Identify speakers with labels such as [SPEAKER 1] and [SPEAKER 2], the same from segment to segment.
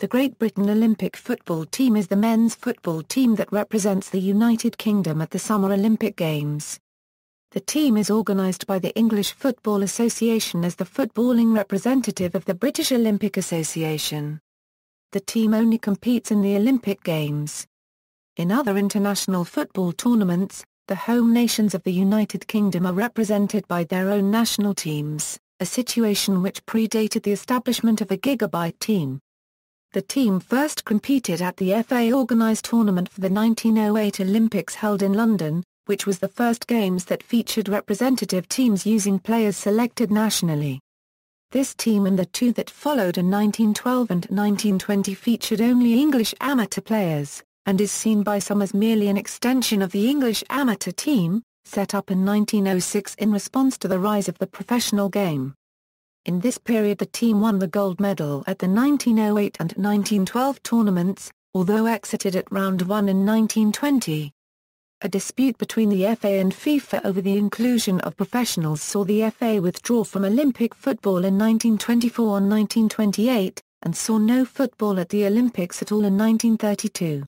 [SPEAKER 1] The Great Britain Olympic football team is the men's football team that represents the United Kingdom at the Summer Olympic Games. The team is organised by the English Football Association as the footballing representative of the British Olympic Association. The team only competes in the Olympic Games. In other international football tournaments, the home nations of the United Kingdom are represented by their own national teams, a situation which predated the establishment of a gigabyte team. The team first competed at the FA organised tournament for the 1908 Olympics held in London, which was the first games that featured representative teams using players selected nationally. This team and the two that followed in 1912 and 1920 featured only English amateur players, and is seen by some as merely an extension of the English amateur team, set up in 1906 in response to the rise of the professional game. In this period the team won the gold medal at the 1908 and 1912 tournaments, although exited at round 1 in 1920. A dispute between the FA and FIFA over the inclusion of professionals saw the FA withdraw from Olympic football in 1924 and 1928, and saw no football at the Olympics at all in 1932.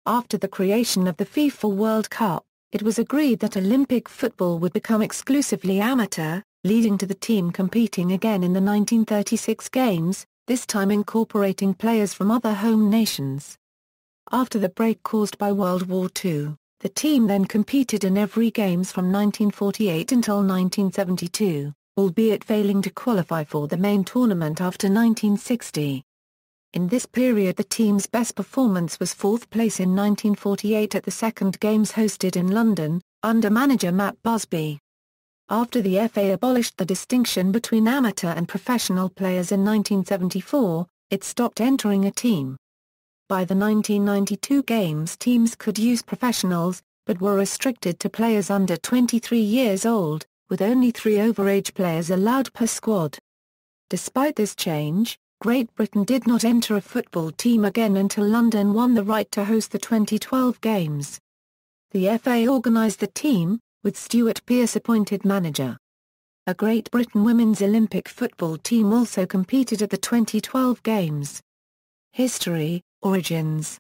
[SPEAKER 1] After the creation of the FIFA World Cup, it was agreed that Olympic football would become exclusively amateur, leading to the team competing again in the 1936 Games, this time incorporating players from other home nations. After the break caused by World War II, the team then competed in every Games from 1948 until 1972, albeit failing to qualify for the main tournament after 1960. In this period the team's best performance was fourth place in 1948 at the second Games hosted in London, under manager Matt Busby. After the FA abolished the distinction between amateur and professional players in 1974, it stopped entering a team. By the 1992 Games teams could use professionals, but were restricted to players under 23 years old, with only 3 overage players allowed per squad. Despite this change, Great Britain did not enter a football team again until London won the right to host the 2012 Games. The FA organised the team, with Stuart Pearce appointed manager. A Great Britain women's Olympic football team also competed at the 2012 Games. History, origins.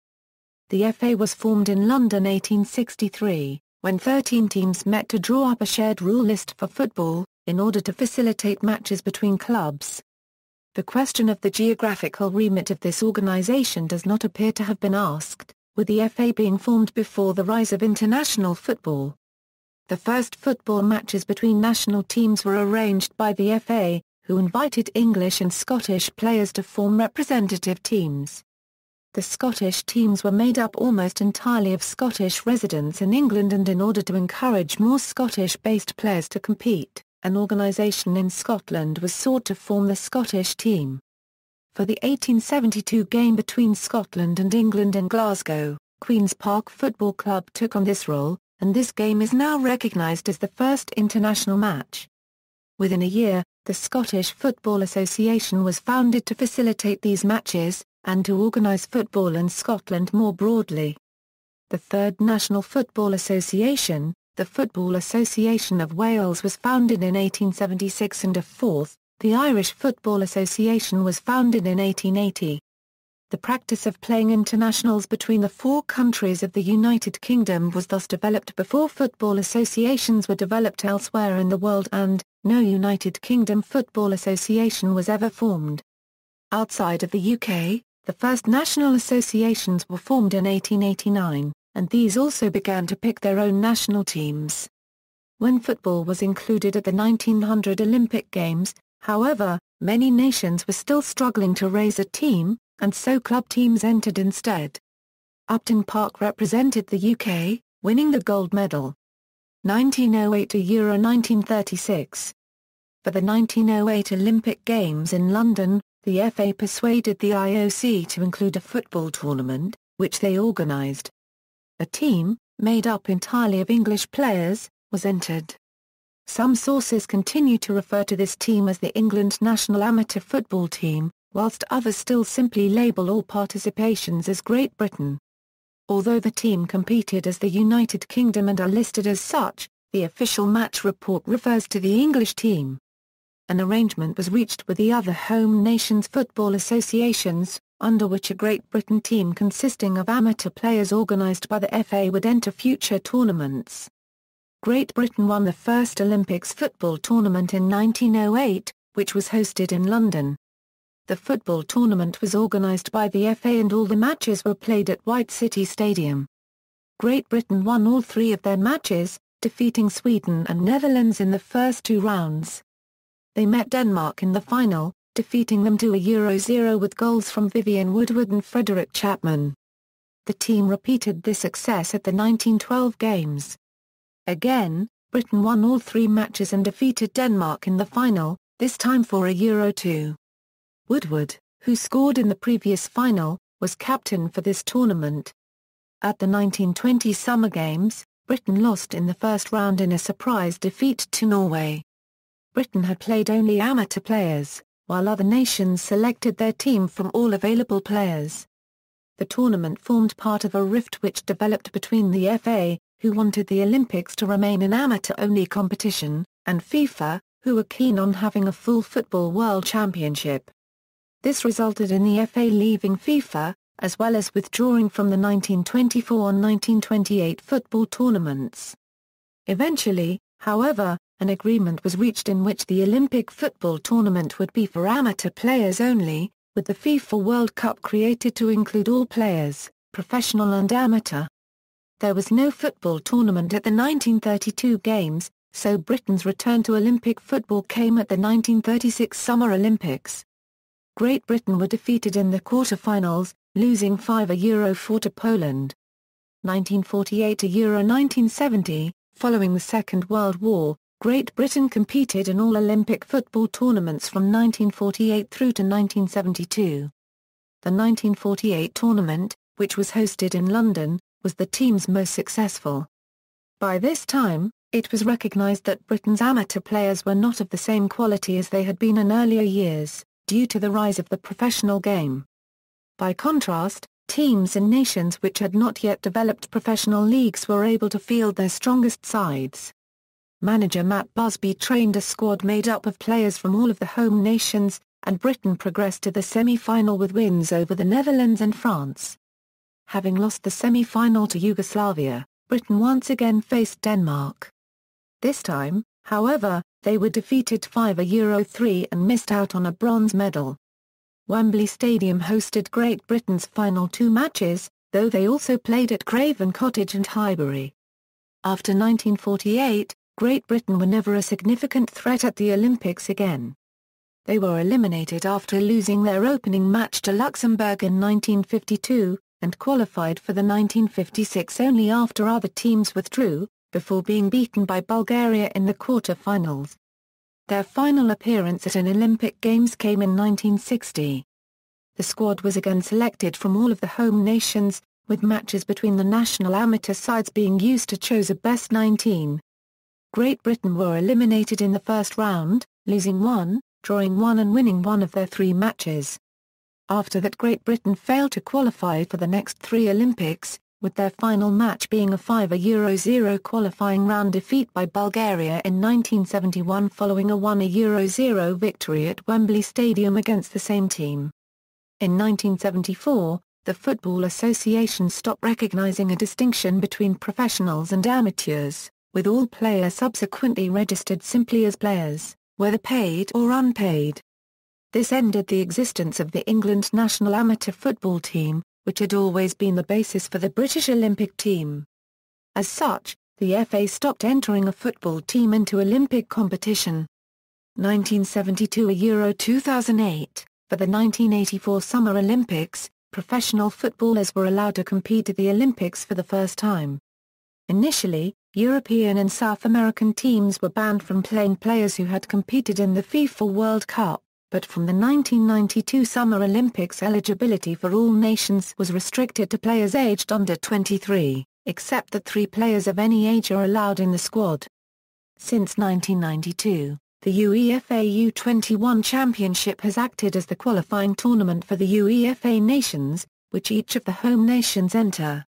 [SPEAKER 1] The FA was formed in London 1863, when 13 teams met to draw up a shared rule list for football, in order to facilitate matches between clubs. The question of the geographical remit of this organisation does not appear to have been asked, with the FA being formed before the rise of international football. The first football matches between national teams were arranged by the FA, who invited English and Scottish players to form representative teams. The Scottish teams were made up almost entirely of Scottish residents in England, and in order to encourage more Scottish-based players to compete, an organisation in Scotland was sought to form the Scottish team. For the 1872 game between Scotland and England in Glasgow, Queen's Park Football Club took on this role, and this game is now recognised as the first international match. Within a year, the Scottish Football Association was founded to facilitate these matches, and to organise football in Scotland more broadly. The Third National Football Association, the Football Association of Wales, was founded in 1876, and a fourth, the Irish Football Association, was founded in 1880. The practice of playing internationals between the 4 countries of the United Kingdom was thus developed before football associations were developed elsewhere in the world, and no United Kingdom Football Association was ever formed. Outside of the UK, the first national associations were formed in 1889, and these also began to pick their own national teams. When football was included at the 1900 Olympic Games, however, many nations were still struggling to raise a team, and so club teams entered instead. Upton Park represented the UK, winning the gold medal. 1908 to Euro 1936. For the 1908 Olympic Games in London, the FA persuaded the IOC to include a football tournament, which they organised. A team, made up entirely of English players, was entered. Some sources continue to refer to this team as the England national amateur football team, whilst others still simply label all participations as Great Britain. Although the team competed as the United Kingdom and are listed as such, the official match report refers to the English team. An arrangement was reached with the other home nations' football associations, under which a Great Britain team consisting of amateur players organised by the FA would enter future tournaments. Great Britain won the first Olympics football tournament in 1908, which was hosted in London. The football tournament was organised by the FA and all the matches were played at White City Stadium. Great Britain won all three of their matches, defeating Sweden and Netherlands in the first two rounds. They met Denmark in the final, defeating them 2-0 with goals from Vivian Woodward and Frederick Chapman. The team repeated this success at the 1912 games. Again, Britain won all three matches and defeated Denmark in the final, this time for a Euro 2. Woodward, who scored in the previous final, was captain for this tournament. At the 1920 Summer Games, Britain lost in the first round in a surprise defeat to Norway. Britain had played only amateur players, while other nations selected their team from all available players. The tournament formed part of a rift which developed between the FA, who wanted the Olympics to remain an amateur-only competition, and FIFA, who were keen on having a full football world championship. This resulted in the FA leaving FIFA, as well as withdrawing from the 1924 and 1928 football tournaments. Eventually, however, an agreement was reached in which the Olympic football tournament would be for amateur players only, with the FIFA World Cup created to include all players, professional and amateur. There was no football tournament at the 1932 Games, so Britain's return to Olympic football came at the 1936 Summer Olympics. Great Britain were defeated in the quarter-finals, losing 5-4 to Poland. 1948 Euro 1970, following the Second World War, Great Britain competed in all Olympic football tournaments from 1948 through to 1972. The 1948 tournament, which was hosted in London, was the team's most successful. By this time, it was recognised that Britain's amateur players were not of the same quality as they had been in earlier years, due to the rise of the professional game. By contrast, teams in nations which had not yet developed professional leagues were able to field their strongest sides. Manager Matt Busby trained a squad made up of players from all of the home nations, and Britain progressed to the semi-final with wins over the Netherlands and France. Having lost the semi-final to Yugoslavia, Britain once again faced Denmark. This time, however, they were defeated 5-3 and missed out on a bronze medal. Wembley Stadium hosted Great Britain's final two matches, though they also played at Craven Cottage and Highbury. After 1948, Great Britain were never a significant threat at the Olympics again. They were eliminated after losing their opening match to Luxembourg in 1952, and qualified for the 1956 only after other teams withdrew, before being beaten by Bulgaria in the quarter-finals. Their final appearance at an Olympic Games came in 1960. The squad was again selected from all of the home nations, with matches between the national amateur sides being used to choose a best 19. Great Britain were eliminated in the first round, losing one, drawing one and winning one of their three matches. After that, Great Britain failed to qualify for the next three Olympics, with their final match being a 5-0 qualifying round defeat by Bulgaria in 1971 following a 1-0 victory at Wembley Stadium against the same team. In 1974, the Football Association stopped recognising a distinction between professionals and amateurs, with all players subsequently registered simply as players, whether paid or unpaid. This ended the existence of the England national amateur football team, which had always been the basis for the British Olympic team. As such, the FA stopped entering a football team into Olympic competition. 1972 Euro 2008, for the 1984 Summer Olympics, professional footballers were allowed to compete at the Olympics for the first time. Initially, European and South American teams were banned from playing players who had competed in the FIFA World Cup, but from the 1992 Summer Olympics eligibility for all nations was restricted to players aged under 23, except that 3 players of any age are allowed in the squad. Since 1992, the UEFA U21 Championship has acted as the qualifying tournament for the UEFA nations, which each of the home nations enter.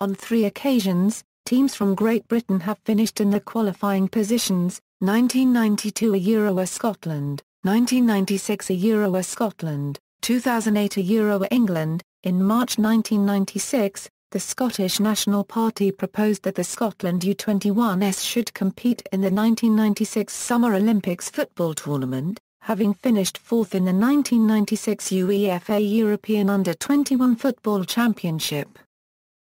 [SPEAKER 1] On 3 occasions, teams from Great Britain have finished in the qualifying positions: 1992 Euro Scotland, 1996 Euro Scotland, 2008 Euro England. In March 1996, the Scottish National Party proposed that the Scotland U21s should compete in the 1996 Summer Olympics football tournament, having finished fourth in the 1996 UEFA European Under-21 Football Championship.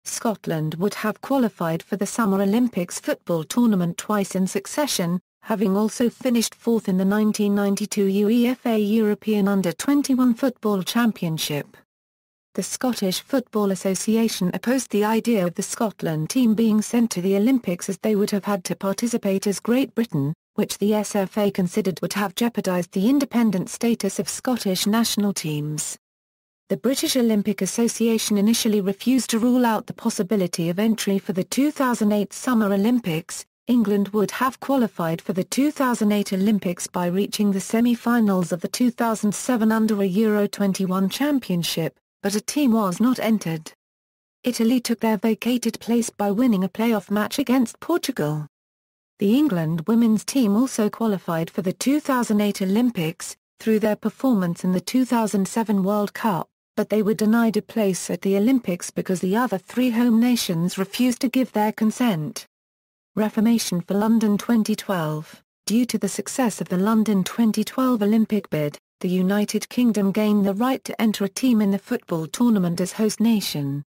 [SPEAKER 1] Scotland would have qualified for the Summer Olympics football tournament twice in succession, having also finished fourth in the 1992 UEFA European Under-21 Football Championship. The Scottish Football Association opposed the idea of the Scotland team being sent to the Olympics as they would have had to participate as Great Britain, which the SFA considered would have jeopardised the independent status of Scottish national teams. The British Olympic Association initially refused to rule out the possibility of entry for the 2008 Summer Olympics. England would have qualified for the 2008 Olympics by reaching the semi-finals of the 2007 Under Euro 21 Championship, but a team was not entered. Italy took their vacated place by winning a playoff match against Portugal. The England women's team also qualified for the 2008 Olympics, through their performance in the 2007 World Cup, but they were denied a place at the Olympics because the other three home nations refused to give their consent. Reformation for London 2012. Due to the success of the London 2012 Olympic bid, the United Kingdom gained the right to enter a team in the football tournament as host nation.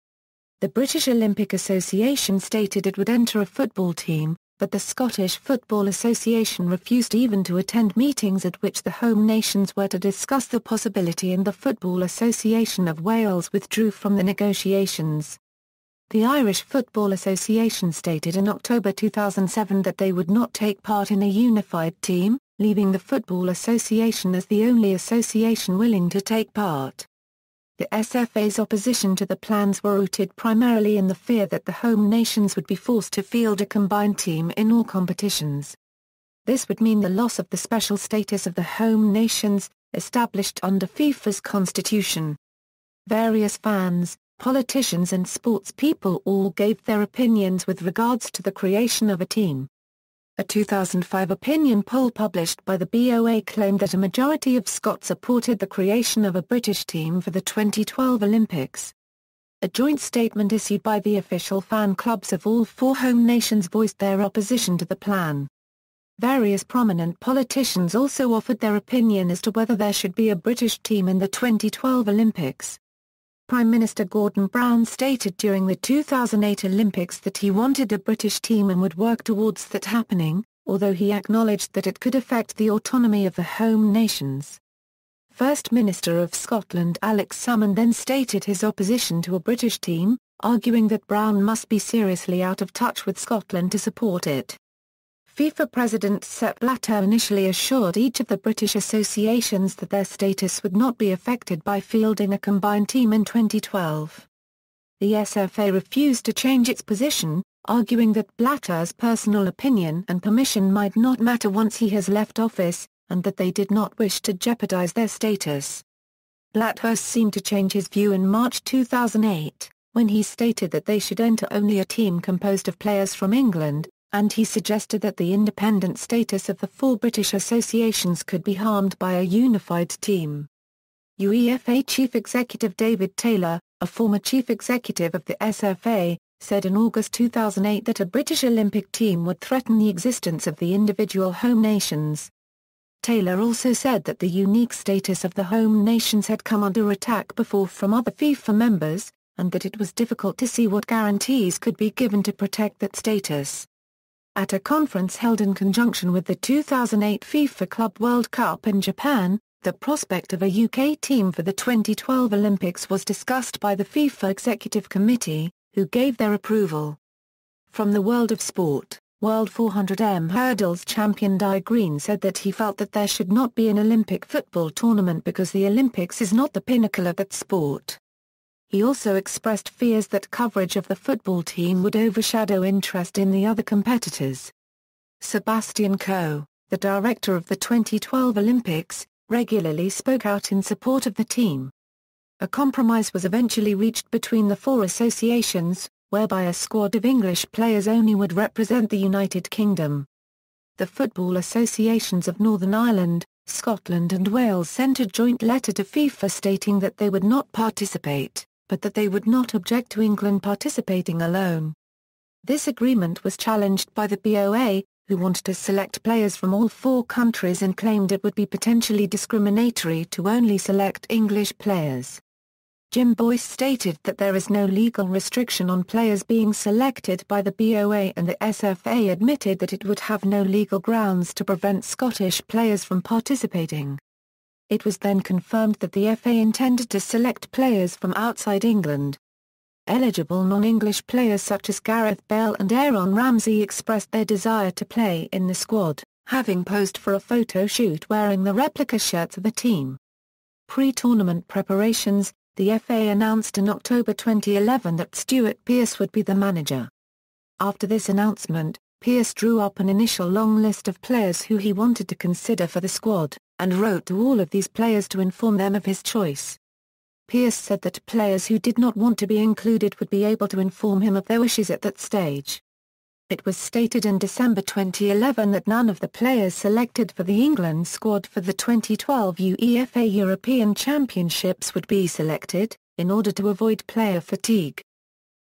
[SPEAKER 1] The British Olympic Association stated it would enter a football team, but the Scottish Football Association refused even to attend meetings at which the home nations were to discuss the possibility, and the Football Association of Wales withdrew from the negotiations. The Irish Football Association stated in October 2007 that they would not take part in a unified team, leaving the Football Association as the only association willing to take part. The SFA's opposition to the plans were rooted primarily in the fear that the home nations would be forced to field a combined team in all competitions. This would mean the loss of the special status of the home nations, established under FIFA's constitution. Various fans, politicians and sports people all gave their opinions with regards to the creation of a team. A 2005 opinion poll published by the BOA claimed that a majority of Scots supported the creation of a British team for the 2012 Olympics. A joint statement issued by the official fan clubs of all four home nations voiced their opposition to the plan. Various prominent politicians also offered their opinion as to whether there should be a British team in the 2012 Olympics. Prime Minister Gordon Brown stated during the 2008 Olympics that he wanted a British team and would work towards that happening, although he acknowledged that it could affect the autonomy of the home nations. First Minister of Scotland Alex Salmond then stated his opposition to a British team, arguing that Brown must be seriously out of touch with Scotland to support it. FIFA President Sepp Blatter initially assured each of the British associations that their status would not be affected by fielding a combined team in 2012. The SFA refused to change its position, arguing that Blatter's personal opinion and permission might not matter once he has left office, and that they did not wish to jeopardise their status. Blatter seemed to change his view in March 2008, when he stated that they should enter only a team composed of players from England, and he suggested that the independent status of the four British associations could be harmed by a unified team. UEFA Chief Executive David Taylor, a former chief executive of the SFA, said in August 2008 that a British Olympic team would threaten the existence of the individual home nations. Taylor also said that the unique status of the home nations had come under attack before from other FIFA members, and that it was difficult to see what guarantees could be given to protect that status. At a conference held in conjunction with the 2008 FIFA Club World Cup in Japan, the prospect of a UK team for the 2012 Olympics was discussed by the FIFA Executive Committee, who gave their approval. From the world of sport, World 400m hurdles champion Di Green said that he felt that there should not be an Olympic football tournament because the Olympics is not the pinnacle of that sport. He also expressed fears that coverage of the football team would overshadow interest in the other competitors. Sebastian Coe, the director of the 2012 Olympics, regularly spoke out in support of the team. A compromise was eventually reached between the four associations, whereby a squad of English players only would represent the United Kingdom. The football associations of Northern Ireland, Scotland and Wales sent a joint letter to FIFA stating that they would not participate, but that they would not object to England participating alone. This agreement was challenged by the BOA, who wanted to select players from all 4 countries and claimed it would be potentially discriminatory to only select English players. Jim Boyce stated that there is no legal restriction on players being selected by the BOA, and the SFA admitted that it would have no legal grounds to prevent Scottish players from participating. It was then confirmed that the FA intended to select players from outside England. Eligible non-English players such as Gareth Bale and Aaron Ramsey expressed their desire to play in the squad, having posed for a photo shoot wearing the replica shirts of the team. Pre-tournament preparations. The FA announced in October 2011 that Stuart Pearce would be the manager. After this announcement, Pearce drew up an initial long list of players who he wanted to consider for the squad, and wrote to all of these players to inform them of his choice. Pearce said that players who did not want to be included would be able to inform him of their wishes at that stage. It was stated in December 2011 that none of the players selected for the England squad for the 2012 UEFA European Championships would be selected, in order to avoid player fatigue.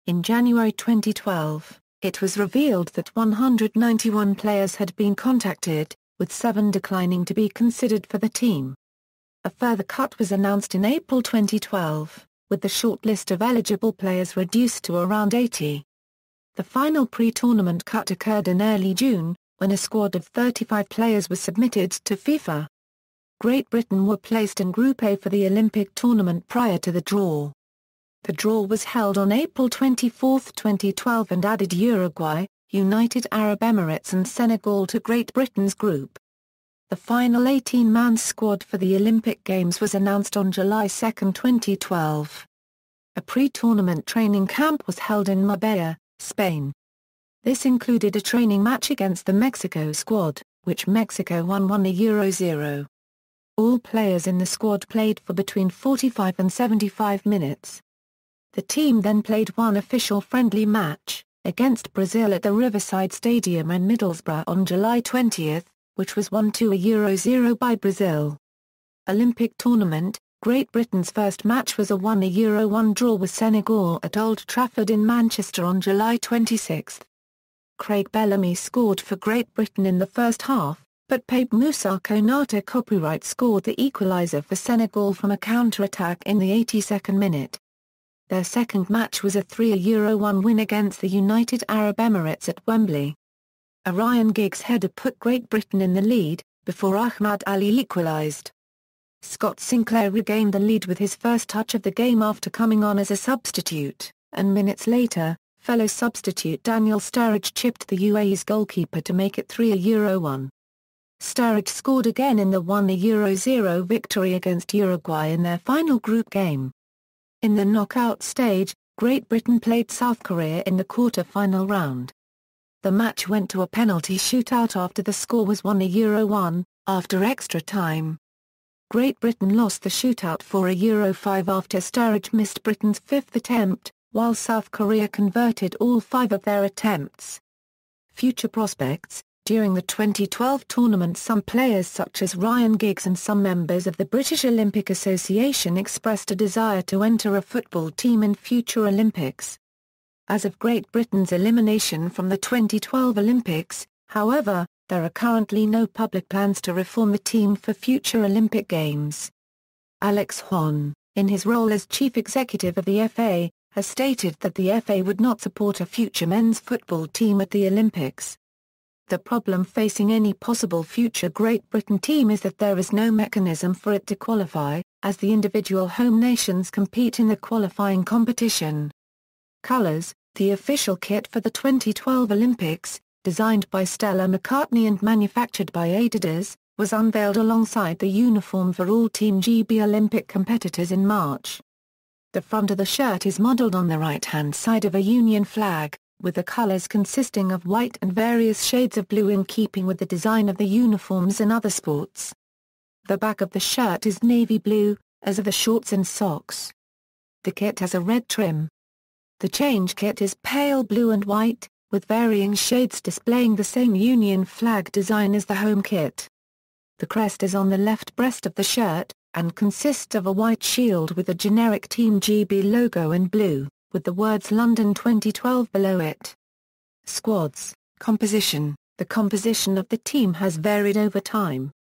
[SPEAKER 1] In January 2012, it was revealed that 191 players had been contacted, with 7 declining to be considered for the team. A further cut was announced in April 2012, with the short list of eligible players reduced to around 80. The final pre-tournament cut occurred in early June, when a squad of 35 players was submitted to FIFA. Great Britain were placed in Group A for the Olympic tournament prior to the draw. The draw was held on April 24, 2012 and added Uruguay, United Arab Emirates and Senegal to Great Britain's group. The final 18-man squad for the Olympic Games was announced on July 2, 2012. A pre-tournament training camp was held in Marbella, Spain. This included a training match against the Mexico squad, which Mexico won 1-0. All players in the squad played for between 45 and 75 minutes. The team then played one official friendly match, against Brazil at the Riverside Stadium in Middlesbrough on July 20, which was won 2-0 by Brazil. Olympic tournament. Great Britain's first match was a 1-1 draw with Senegal at Old Trafford in Manchester on July 26. Craig Bellamy scored for Great Britain in the first half, but Pape Moussa Konate copyright scored the equaliser for Senegal from a counter-attack in the 82nd minute. Their second match was a 3-1 win against the United Arab Emirates at Wembley. A Ryan Giggs header put Great Britain in the lead, before Ahmad Ali equalised. Scott Sinclair regained the lead with his first touch of the game after coming on as a substitute, and minutes later, fellow substitute Daniel Sturridge chipped the UAE's goalkeeper to make it 3-1. Sturridge scored again in the 1-0 victory against Uruguay in their final group game. In the knockout stage, Great Britain played South Korea in the quarter-final round. The match went to a penalty shootout after the score was 1-1, after extra time. Great Britain lost the shootout 4-5 after Sturridge missed Britain's 5th attempt, while South Korea converted all 5 of their attempts. Future prospects. During the 2012 tournament, some players such as Ryan Giggs and some members of the British Olympic Association expressed a desire to enter a football team in future Olympics. As of Great Britain's elimination from the 2012 Olympics, however, there are currently no public plans to reform the team for future Olympic Games. Alex Hon, in his role as chief executive of the FA, has stated that the FA would not support a future men's football team at the Olympics. The problem facing any possible future Great Britain team is that there is no mechanism for it to qualify, as the individual home nations compete in the qualifying competition. Colours. The official kit for the 2012 Olympics, designed by Stella McCartney and manufactured by Adidas, was unveiled alongside the uniform for all Team GB Olympic competitors in March. The front of the shirt is modelled on the right-hand side of a Union flag, with the colours consisting of white and various shades of blue in keeping with the design of the uniforms in other sports. The back of the shirt is navy blue, as are the shorts and socks. The kit has a red trim. The change kit is pale blue and white, with varying shades displaying the same Union flag design as the home kit. The crest is on the left breast of the shirt, and consists of a white shield with the generic Team GB logo in blue, with the words London 2012 below it. Squads, composition. The composition of the team has varied over time.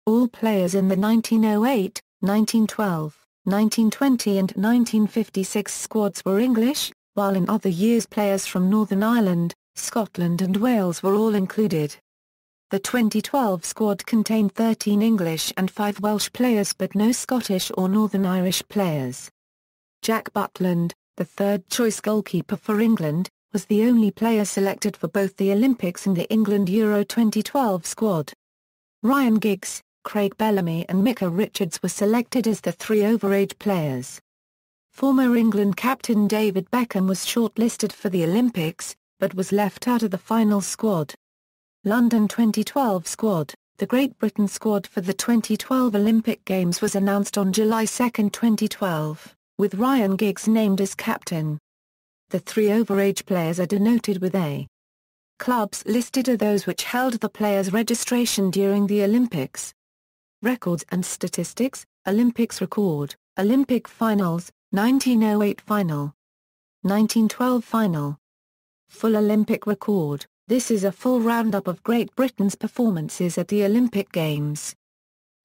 [SPEAKER 1] All players in the 1908, 1912, 1920 and 1956 squads were English, while in other years players from Northern Ireland, Scotland and Wales were all included. The 2012 squad contained 13 English and 5 Welsh players but no Scottish or Northern Irish players. Jack Butland, the third-choice goalkeeper for England, was the only player selected for both the Olympics and the England Euro 2012 squad. Ryan Giggs, Craig Bellamy and Micah Richards were selected as the 3 overage players. Former England captain David Beckham was shortlisted for the Olympics, but was left out of the final squad. London 2012 squad. The Great Britain squad for the 2012 Olympic Games was announced on July 2, 2012, with Ryan Giggs named as captain. The 3 overage players are denoted with A. Clubs listed are those which held the players' registration during the Olympics. Records and statistics. Olympics record. Olympic finals, 1908 final. 1912 final. Full Olympic record. This is a full roundup of Great Britain's performances at the Olympic Games.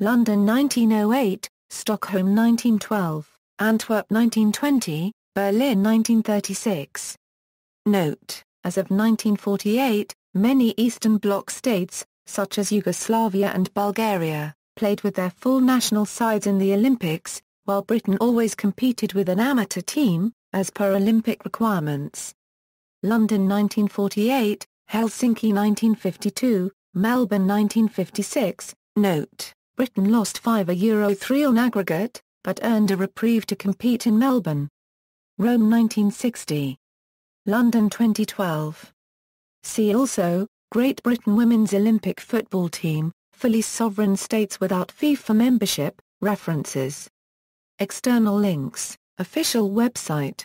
[SPEAKER 1] London 1908, Stockholm 1912, Antwerp 1920, Berlin 1936. Note, as of 1948, many Eastern Bloc states, such as Yugoslavia and Bulgaria, played with their full national sides in the Olympics, while Britain always competed with an amateur team, as per Olympic requirements. London 1948, Helsinki 1952, Melbourne 1956. Note, Britain lost 5 Euro 3 on aggregate, but earned a reprieve to compete in Melbourne. Rome 1960. London 2012. See also, Great Britain Women's Olympic Football Team, fully sovereign states without FIFA membership, references. External links, official website.